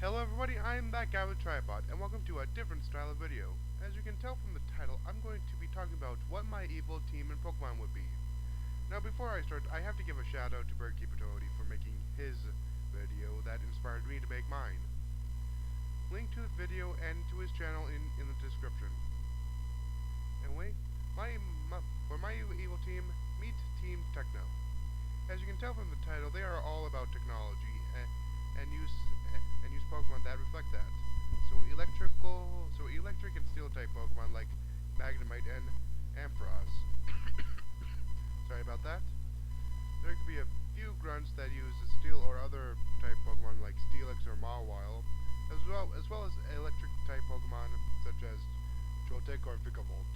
Hello everybody, I'm that guy with tripod, and welcome to a different style of video. As you can tell from the title, I'm going to be talking about what my evil team in Pokemon would be. Now before I start, I have to give a shout out to Birdkeeper Toady for making his video that inspired me to make mine. Link to the video and to his channel in the description. Anyway, for my evil team, meet Team Techno. As you can tell from the title, they are all about technology and use Pokemon that reflect that. So electric and steel type Pokemon like Magnemite and Ampharos. Sorry about that. There could be a few grunts that use steel or other type Pokemon like Steelix or Mawile, as well as electric type Pokemon such as Joltik or Vikavolt.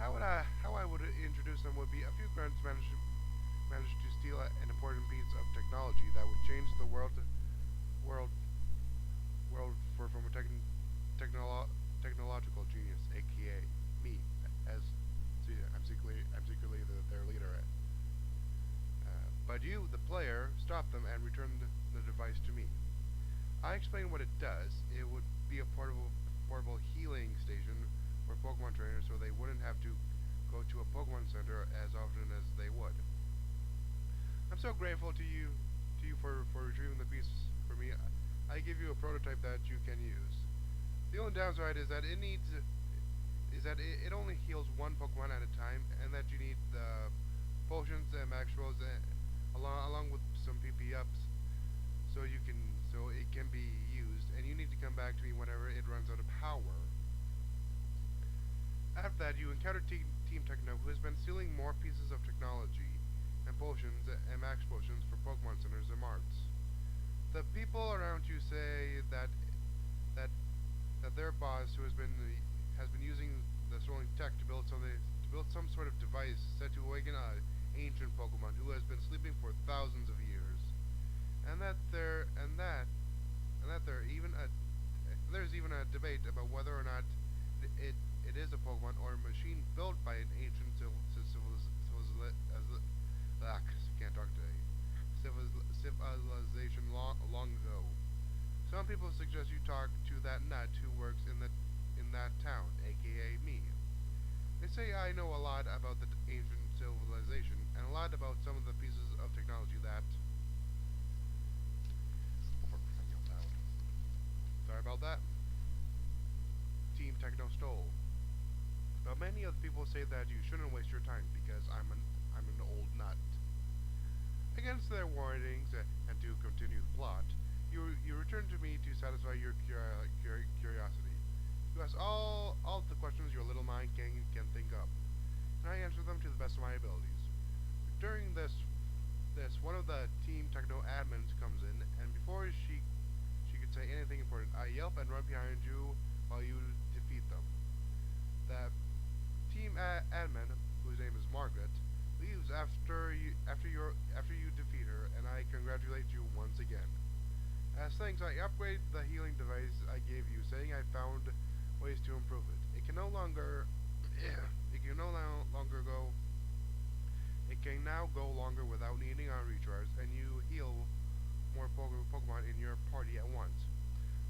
How I would introduce them would be a few grunts managed to steal an important piece of technology that would change the world from a technological genius, aka me, as I'm secretly their leader. But you, the player, stop them and return the device to me. I explain what it does. It would be a portable healing station for Pokemon trainers, so they wouldn't have to go to a Pokemon Center as often as they would. I'm so grateful to you for retrieving the piece for me. I give you a prototype that you can use. The only downside is that it only heals one Pokemon at a time, and that you need the potions and max rolls along with some PP ups, so it can be used. And you need to come back to me whenever it runs out of power. After that, you encounter Team Techno, who has been stealing more pieces of technology and potions and max potions for Pokemon centers and marts. The people around you say that their boss, who has been using the stolen tech to build some sort of device set to awaken an ancient Pokemon who has been sleeping for thousands of years, and that there's even a debate about whether or not it is a Pokemon or a machine built by an ancient civilization long ago. Some people suggest you talk to that nut who works in that town, aka me. They say I know a lot about the ancient civilization and a lot about some of the pieces of technology that. Sorry about that. Team Techno stole. But many other people say that you shouldn't waste your time because I'm an old nut. Against their warnings and to continue the plot, you return to me to satisfy your curiosity. You ask all the questions your little mind can think up, and I answer them to the best of my abilities. During this one of the Team Techno admins comes in, and before she could say anything important, I yelp and run behind you while you defeat them. The Team admin, whose name is Margaret, leaves after you defeat her, and I congratulate you once again. As thanks, I upgrade the healing device I gave you, saying I found ways to improve it. It can now go longer without needing a recharge, and you heal more Pokemon in your party at once.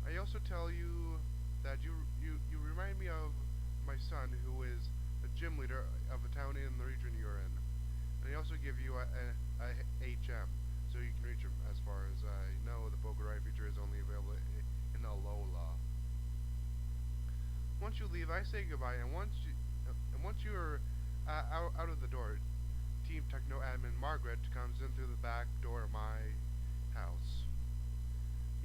I also tell you that you remind me of my son, who is the gym leader of a town in the region you're in. And I also give you a HM, so you can reach him. As far as I know, the Pokeride feature is only available in Alola. Once you leave, I say goodbye, and once you're out of the door, Team Techno admin Margaret comes in through the back door of my house.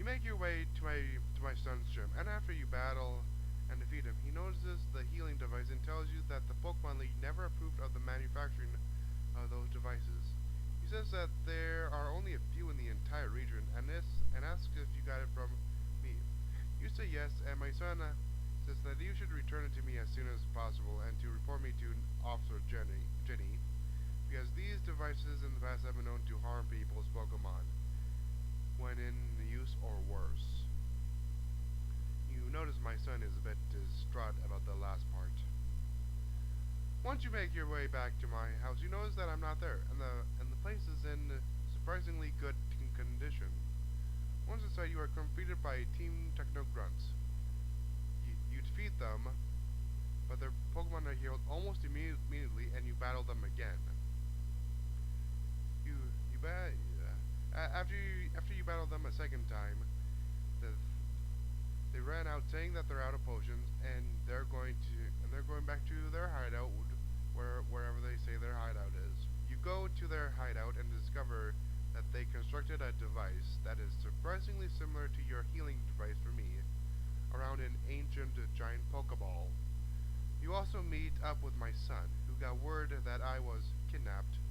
You make your way to my son's gym, and after you battle and defeat him, he notices the healing device and tells you that the Pokemon League never approved of the manufacturing of those devices. He says that there are only a few in the entire region, and asks if you got it from me. You say yes, and my son says that you should return it to me as soon as possible, and to report me to Officer Jenny, because these devices in the past have been known to harm people's Pokemon when in use or worse. You notice my son is a bit distraught about the last part. Once you make your way back to my house, you notice that I'm not there, and the place is in surprisingly good condition. were completed by Team Techno Grunts. You defeat them, but their Pokemon are healed almost immediately, and you battle them again. You you ba- after you battle them a second time, the, they ran out saying that they're out of potions, and they're going back to their hideout, wherever they say their hideout is. You go to their hideout and discover that they constructed a device that is surprisingly similar to your healing device for me, around an ancient giant Pokeball. You also meet up with my son, who got word that I was kidnapped.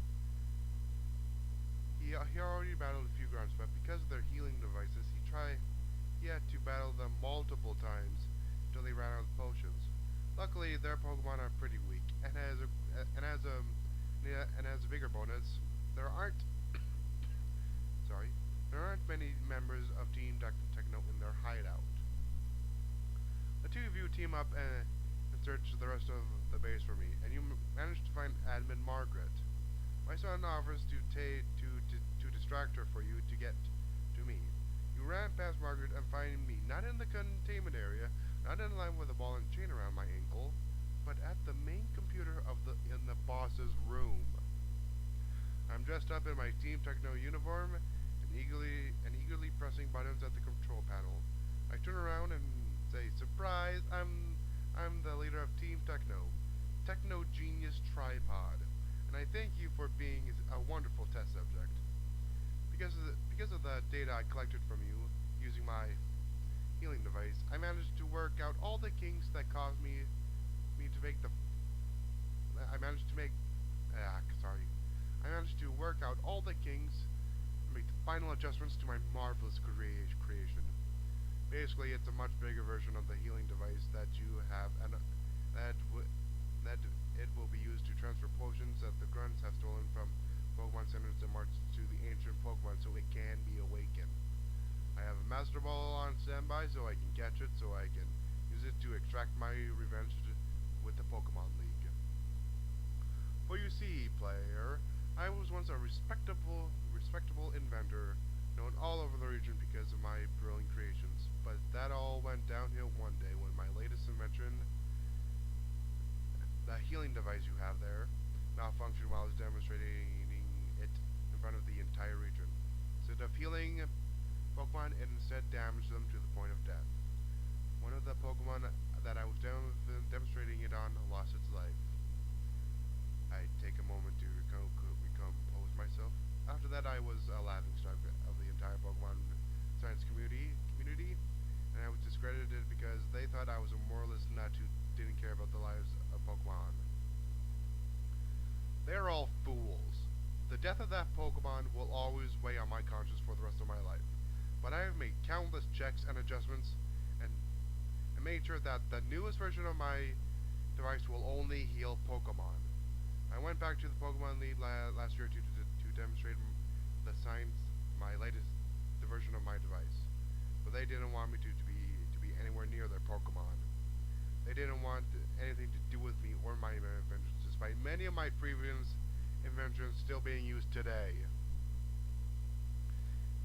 He already battled a few grunts, but because of their healing devices, he had to battle them multiple times until they ran out of potions. Luckily, their Pokemon are pretty weak, and as a and as a bigger bonus, there aren't sorry there aren't many members of Team Techno in their hideout. The two of you team up and search the rest of the base for me, and you manage to find Admin Margaret. My son offers to distract her for you to get to me. You ran past Margaret and find me not in the containment area, not in line with a ball and chain around my ankle, but at the main computer in the boss's room. I'm dressed up in my Team Techno uniform and eagerly pressing buttons at the control panel. I turn around and say, "Surprise! I'm the leader of Team Techno, Techno Genius Tripod, and I thank you for being a wonderful test subject. Because of the data I collected from you using my healing device, I managed to work out all the kinks that caused me to make the I managed to make sorry. I managed to work out all the kinks and make the final adjustments to my marvelous creation. Basically, it's a much bigger version of the healing device that you have, and that w- that it will be used to transfer potions that the grunts have stolen from Pokemon centers and march to the ancient Pokemon so it can be awakened. I have a Master Ball on standby so I can catch it, so I can use it to extract my revenge with the Pokemon League. For you see, player, I was once a respectable inventor, known all over the region because of my brilliant creations. But that all went downhill one day when my latest invention, the healing device you have there, malfunctioned while I was demonstrating it in front of the entire region. Instead of healing Pokemon, it instead damaged them to the point of death. One of the Pokemon that I was demonstrating it on lost its life. I take a moment to recompose myself. After that, I was a laughingstock of the entire Pokemon science community, and I was discredited because they thought I was a moralist nut who didn't care about the lives of Pokemon. They're all fools. The death of that Pokemon will always weigh on my conscience for the rest of my life. But I have made countless checks and adjustments, and, and made sure that the newest version of my device will only heal Pokemon. I went back to the Pokemon League last year to demonstrate the science, my latest the version of my device, but they didn't want me to be anywhere near their Pokemon. They didn't want anything to do with me or my inventions, despite many of my previous inventions still being used today.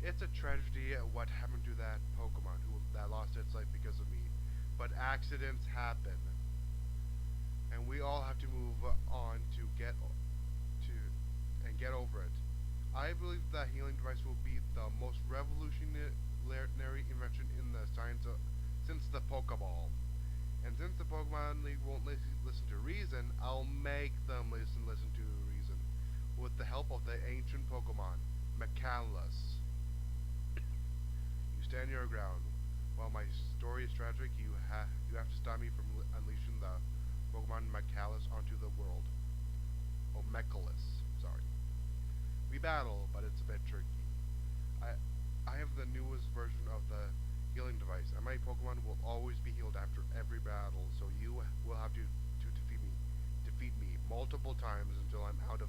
It's a tragedy what happened to that Pokemon that lost its life because of me, but accidents happen, and we all have to move on to get over it. I believe that healing device will be the most revolutionary invention in the science since the Pokeball. And since the Pokemon League won't listen to reason, I'll make them listen to reason with the help of the ancient Pokemon, Macalus. You stand your ground. While my story is tragic, you have to stop me from unleashing the Pokemon Macalus onto the world. Oh, Mechalus. Sorry. We battle, but it's a bit tricky. I I have the newest version of the healing device, and my Pokemon will always be healed after every battle, so you will have to defeat me multiple times until I'm out of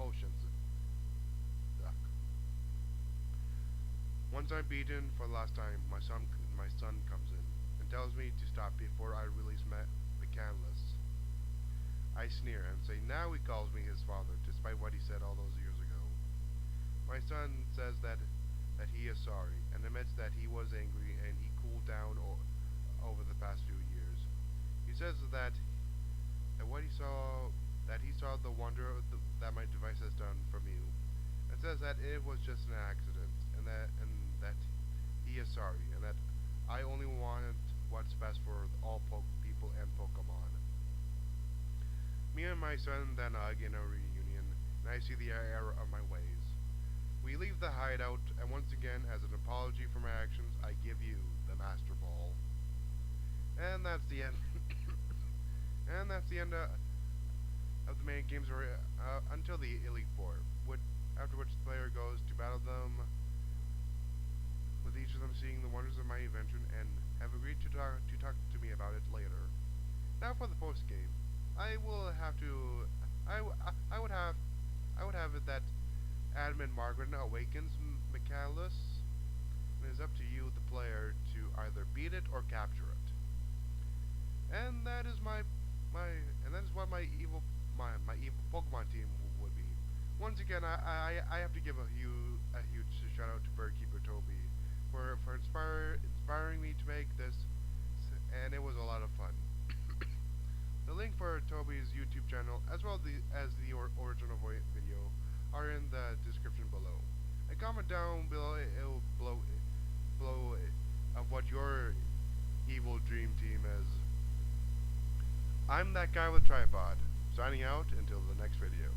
potions. Ugh. Once I'm beaten for the last time, my son comes in and tells me to stop before I release Mechanless. I sneer and say now he calls me his father, despite what he said all those years ago. My son says that he is sorry and admits that he was angry and he cooled down over the past few years. He says that what he saw the wonder that my device has done from you, and says that it was just an accident, and that he is sorry, and that I only want what's best for all people and Pokemon. Me and my son then hug in a reunion, and I see the error of my ways. We leave the hideout, and once again, as an apology for my actions, I give you the Master Ball. And that's the end. And that's the end of the main games until the Elite Four, after which the player goes to battle them, with each of them seeing the wonders of my invention and have agreed to talk to me about it later. Now for the post game, I will have to. I would have. I would have it that Admin Margaret awakens Michaelis, and it is up to you, the player, to either beat it or capture it. And that is and that is what my evil Pokemon team would be. Once again, I have to give a huge shout out to Birdkeeper Toby for inspiring me to make this, and it was a lot of fun. The link for Toby's YouTube channel, as well as the original video, are in the description below. And comment down below of what your evil dream team is. I'm that guy with tripod, signing out until the next video.